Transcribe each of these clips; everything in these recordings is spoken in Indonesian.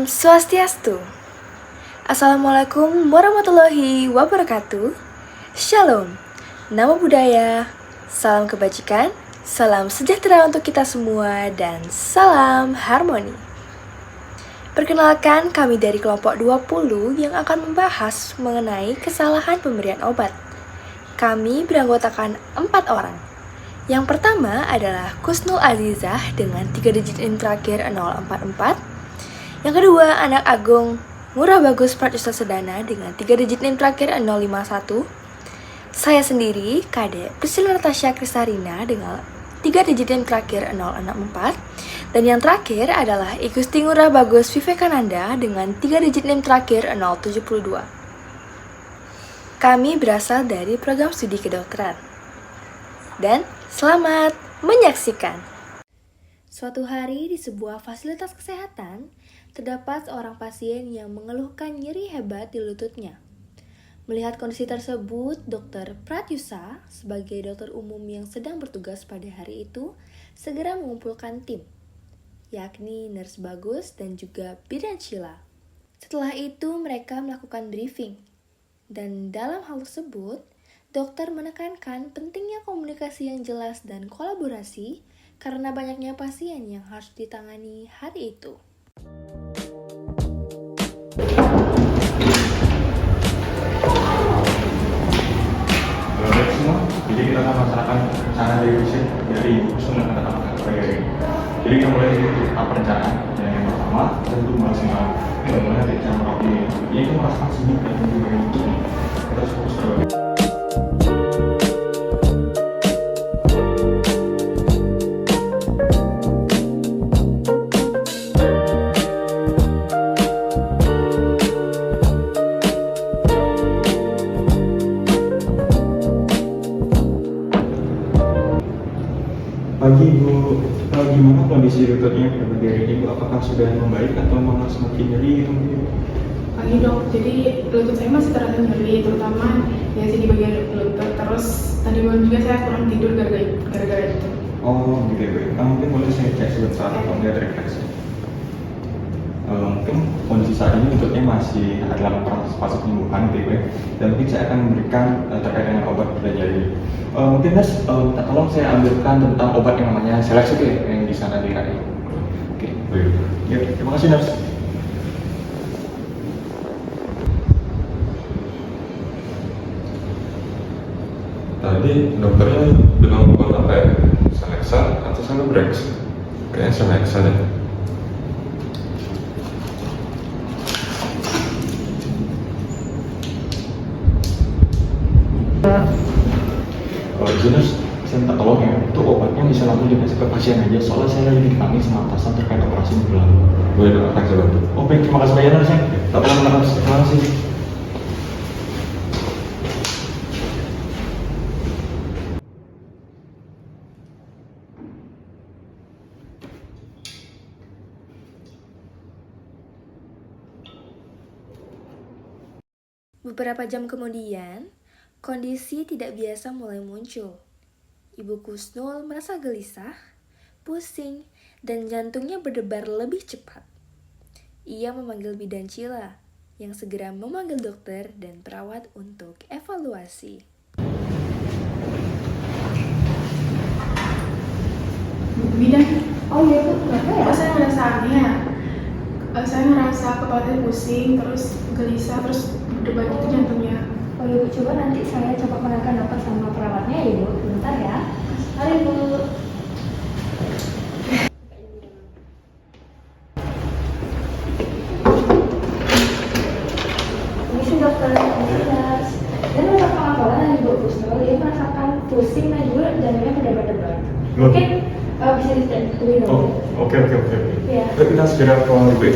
Om Swastiastu. Assalamualaikum warahmatullahi wabarakatuh. Shalom, namo buddhaya, salam kebajikan, salam sejahtera untuk kita semua, dan salam harmoni. Perkenalkan, kami dari kelompok 20 yang akan membahas mengenai kesalahan pemberian obat. Kami beranggotakan 4 orang. Yang pertama adalah Kusnul Azizah dengan 3 digit NIM terakhir 044. Yang kedua, anak Agung Murah Bagus Pratyusa Sedana dengan 3 digit NIM terakhir 051. Saya sendiri, Kadek Priscilla Natasha Kristarina dengan 3 digit NIM terakhir 064. Dan yang terakhir adalah Igusti Ngurah Bagus Vivekananda dengan 3 digit NIM terakhir 072. Kami berasal dari program studi kedokteran. Dan selamat menyaksikan. Suatu hari di sebuah fasilitas kesehatan, terdapat seorang pasien yang mengeluhkan nyeri hebat di lututnya. Melihat kondisi tersebut, Dr. Pratyusa sebagai dokter umum yang sedang bertugas pada hari itu segera mengumpulkan tim, yakni Nurse Bagus dan juga Bidan Sheila. Setelah itu mereka melakukan briefing, dan dalam hal tersebut, dokter menekankan pentingnya komunikasi yang jelas dan kolaborasi karena banyaknya pasien yang harus ditangani hari itu. Jadi kita akan melaksanakan rencana dari visit dari usulan kata-kata ini. Jadi kita mulai dari tahap perencanaan. Yang pertama tentu maksimal mulai dari cara ini. Ini itu merasakan sini dan juga itu kita harus fokus terlebih. Pagi Ibu, gimana kondisi lututnya pada hari ini? Apakah sudah membaik atau malah semakin nyeri gitu? Pagi dok, jadi lutut saya masih terasa nyeri, terutama ya sih di bagian lutut. Terus tadi malam juga saya kurang tidur gara-gara itu. Oh gitu ya, baik. Mungkin boleh saya cek sebentar atau melihat refleksi. Mungkin kondisi saat ini lututnya masih dalam fase penyembuhan gitu ya. Dan mungkin saya akan memberikan terkait dengan obat pada jari. Mungkin Mas, minta tolong saya ambilkan tentang obat yang namanya Selex itu ya, yang di sana di radio. Oke, baik. Ya, terima kasih Nurse. Tadi dokternya bilang obat apa ya? Selexa atau Celebrex? Kayaknya Selexa deh. Jelas, saya minta tolong ya, itu obatnya bisa langsung dikasih ke pasien aja, soalnya saya lagi dipanggil sama atasan terkait operasi minggu lalu. Boleh dong, akan saya bantu. Oh baik, terima kasih banyak Nurse ya. Tak perlu menekan, terima kasih. Beberapa jam kemudian, kondisi tidak biasa mulai muncul. Ibu Kusnul merasa gelisah, pusing, dan jantungnya berdebar lebih cepat. Ia memanggil Bidan Sheila, yang segera memanggil dokter dan perawat untuk evaluasi. Bidan, Oh iya Bu, kenapa ya? saya ngerasa aneh ya. Saya ngerasa kepala saya pusing, terus gelisah, terus berdebar gitu jantungnya. Oh iya Bu, coba nanti saya coba menanyakan dokter sama perawatnya ya Bu, bentar ya. Mari Bu. Ini dokter Anies. Dan untuk pengakuan Ibu Kusnul, dia merasakan pusing dan juga jantungnya berdebar-debar. Mungkin bisa dicek dulu. Oh, oke. Iya. Baik, kita segera ke ruang ibu.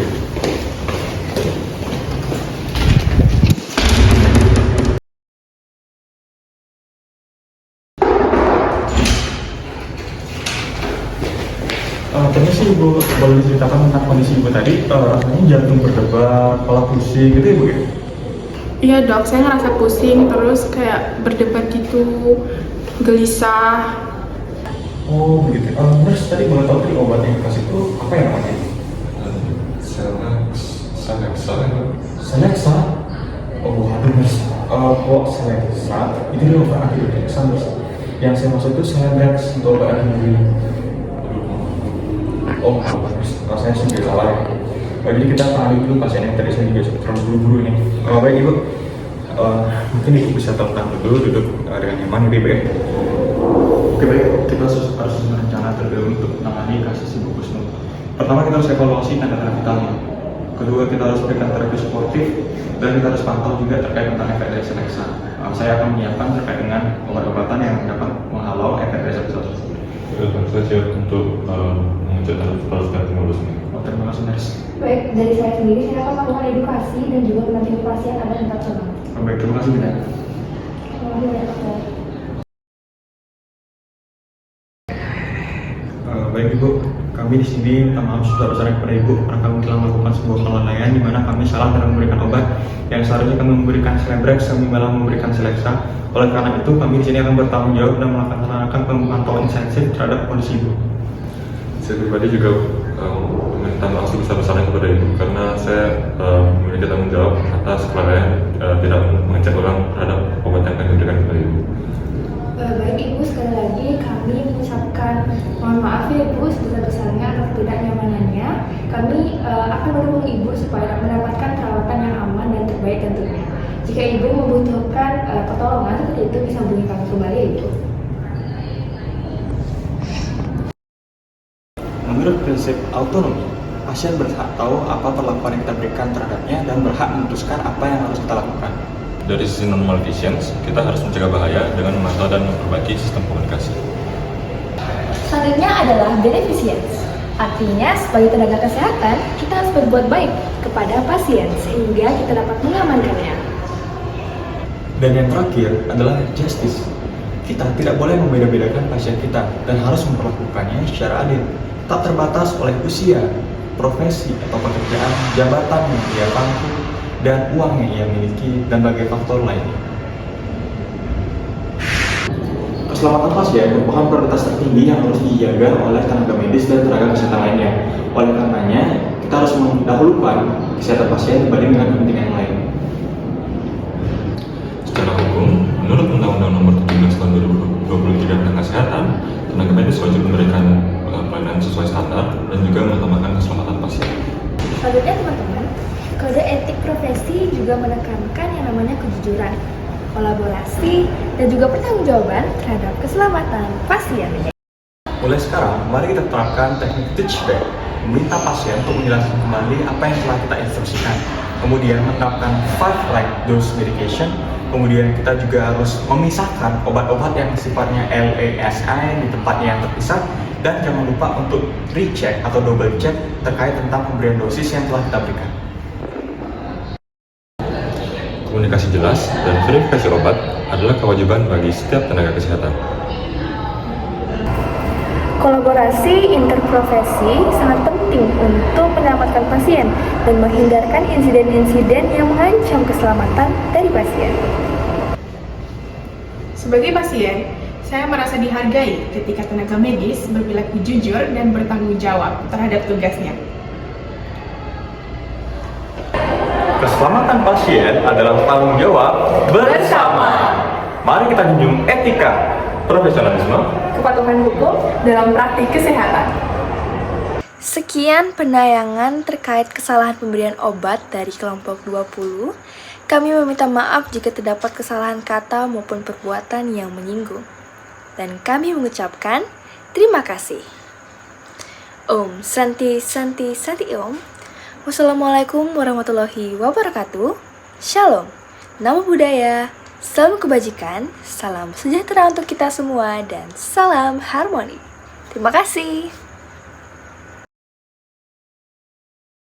Permisi Ibu, boleh diceritakan tentang kondisi Ibu tadi? Rasanya jantung berdebar, kepala pusing gitu ya Bu ya? Iya dok, saya ngerasa pusing, terus kayak berdebar gitu, gelisah. Oh begitu. Nurse tadi boleh tahu tadi obat yang dikasih itu apa ya namanya? Selex seleksa ya. Seleksa? Oh, aduh mas, kok seleksa? Itu dia obat anti depresan mas. Yang saya maksud itu Celebrex untuk obat anti. Oh, mas, saya sendiri salah ya. Jadi kita tangani dulu pasien yang tadi saya juga terlalu buru-buru ini. Baik ibu, mungkin ibu bisa tentang dulu duduk dengan nyaman ibu ya. Oke baik, kita harus merencana terlebih dahulu untuk menangani kasus ibu Kusnu. Pertama kita harus evaluasi tanda-tanda vitalnya. Kedua kita harus berikan terapi suportif dan kita harus pantau juga terkait tentang efek dari seleksa. Saya akan menyiapkan terkait dengan obat-obatan yang dapat menghalau efek dari seleksa tersebut. Saya siap untuk mengecek tanda vital secara stimulus ini. Terima kasih nurse. Baik, dari saya sendiri saya akan melakukan edukasi dan juga menampilkan pasien agar tetap tenang. Baik, terima kasih Bina. Terima kasih banyak dokter. Baik ibu, kami di sini minta maaf sebesar-besarnya kepada ibu karena kami telah melakukan sebuah kelalaian di mana kami salah dalam memberikan obat yang seharusnya kami memberikan Celebrex, kami malah memberikan seleksa. Oleh karena itu kami di sini akan bertanggung jawab dan melaksanakan pemantauan intensif terhadap kondisi ibu. Saya pribadi juga meminta maaf sebesar-besarnya kepada ibu karena saya memiliki tanggung jawab atas kelalaian tidak mengecek ulang terhadap obat yang akan diberikan kepada ibu. Baik ibu, sekali lagi kami mengucapkan mohon maaf ya ibu sebesar-besarnya atas ketidaknyamanannya. Kami akan mendukung ibu supaya mendapatkan perawatan yang aman dan terbaik tentunya. Jika ibu membutuhkan pertolongan seperti itu bisa hubungi kami kembali ya ibu. Menurut prinsip autonomi, pasien berhak tahu apa perlakuan yang kita berikan terhadapnya dan berhak memutuskan apa yang harus kita lakukan. Dari sisi non-malfeasance, kita harus mencegah bahaya dengan memantau dan memperbaiki sistem komunikasi. Selanjutnya adalah beneficence. Artinya sebagai tenaga kesehatan, kita harus berbuat baik kepada pasien sehingga kita dapat mengamankannya. Dan yang terakhir adalah justice. Kita tidak boleh membeda-bedakan pasien kita dan harus memperlakukannya secara adil. Tak terbatas oleh usia, profesi atau pekerjaan, jabatan yang ia pangku, dan uang yang ia miliki, dan berbagai faktor lainnya. Keselamatan pasien merupakan prioritas tertinggi yang harus dijaga oleh tenaga medis dan tenaga kesehatan lainnya. Oleh karenanya, kita harus mendahulukan kesehatan pasien dibanding dengan kepentingan lain. Secara hukum, menurut Undang-Undang Nomor 17 Tahun 2023 tentang Kesehatan, tenaga medis wajib memberikan pelayanan sesuai standar dan juga mengutamakan keselamatan pasien. Selanjutnya teman-teman, kode etik profesi juga menekankan yang namanya kejujuran, kolaborasi, dan juga pertanggungjawaban terhadap keselamatan pasien. Mulai sekarang, mari kita terapkan teknik teach back, meminta pasien untuk menjelaskan kembali apa yang telah kita instruksikan. Kemudian menerapkan 5 right dose medication. Kemudian kita juga harus memisahkan obat-obat yang sifatnya LASI di tempatnya yang terpisah. Dan jangan lupa untuk recheck atau double check terkait tentang pemberian dosis yang telah kita berikan. Komunikasi jelas dan verifikasi obat adalah kewajiban bagi setiap tenaga kesehatan. Kolaborasi interprofesi sangat penting untuk menyelamatkan pasien dan menghindarkan insiden-insiden yang mengancam keselamatan dari pasien. Sebagai pasien, saya merasa dihargai ketika tenaga medis berperilaku jujur dan bertanggung jawab terhadap tugasnya. Keselamatan pasien adalah tanggung jawab bersama. Mari kita junjung etika, profesionalisme, Kepatuhan hukum dalam praktik kesehatan. Sekian penayangan terkait kesalahan pemberian obat dari kelompok 20. Kami meminta maaf jika terdapat kesalahan kata maupun perbuatan yang menyinggung. Dan kami mengucapkan terima kasih. Om Santi Santi Santi Om. Wassalamualaikum warahmatullahi wabarakatuh. Shalom. Namo Buddhaya. Salam kebajikan. Salam sejahtera untuk kita semua dan salam harmoni. Terima kasih.